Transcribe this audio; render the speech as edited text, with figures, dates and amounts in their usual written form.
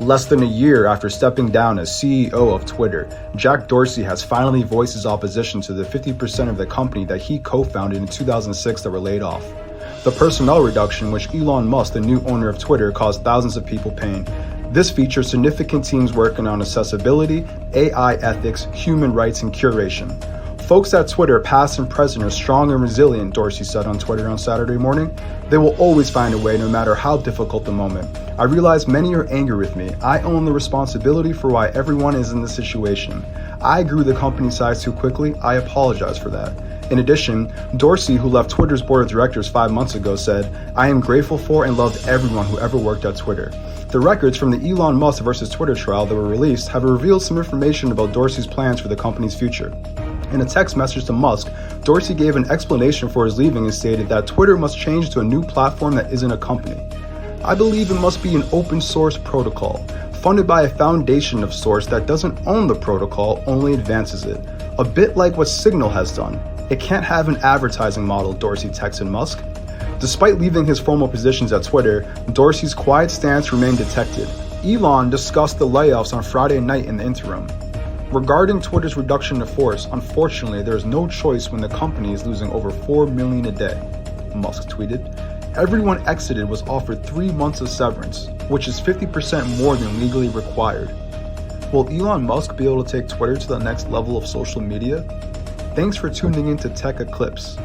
Less than a year after stepping down as CEO of Twitter, Jack Dorsey has finally voiced his opposition to the 50% of the company that he co-founded in 2006 that were laid off. The personnel reduction, which Elon Musk, the new owner of Twitter, caused thousands of people pain. This features significant teams working on accessibility, AI ethics, human rights, and curation. Folks at Twitter, past and present, are strong and resilient, Dorsey said on Twitter on Saturday morning. They will always find a way, no matter how difficult the moment. I realize many are angry with me. I own the responsibility for why everyone is in this situation. I grew the company size too quickly. I apologize for that. In addition, Dorsey, who left Twitter's board of directors 5 months ago, said, "I am grateful for and loved everyone who ever worked at Twitter." The records from the Elon Musk versus Twitter trial that were released have revealed some information about Dorsey's plans for the company's future. In a text message to Musk, Dorsey gave an explanation for his leaving and stated that Twitter must change to a new platform that isn't a company. "I believe it must be an open source protocol, funded by a foundation of sorts that doesn't own the protocol, only advances it. A bit like what Signal has done. It can't have an advertising model," Dorsey texted Musk. Despite leaving his formal positions at Twitter, Dorsey's quiet stance remained detected. Elon discussed the layoffs on Friday night in the interim. Regarding Twitter's reduction in force, unfortunately, there is no choice when the company is losing over $4 million a day, Musk tweeted. Everyone exited was offered 3 months of severance, which is 50% more than legally required. Will Elon Musk be able to take Twitter to the next level of social media? Thanks for tuning in to Tech Eclipse.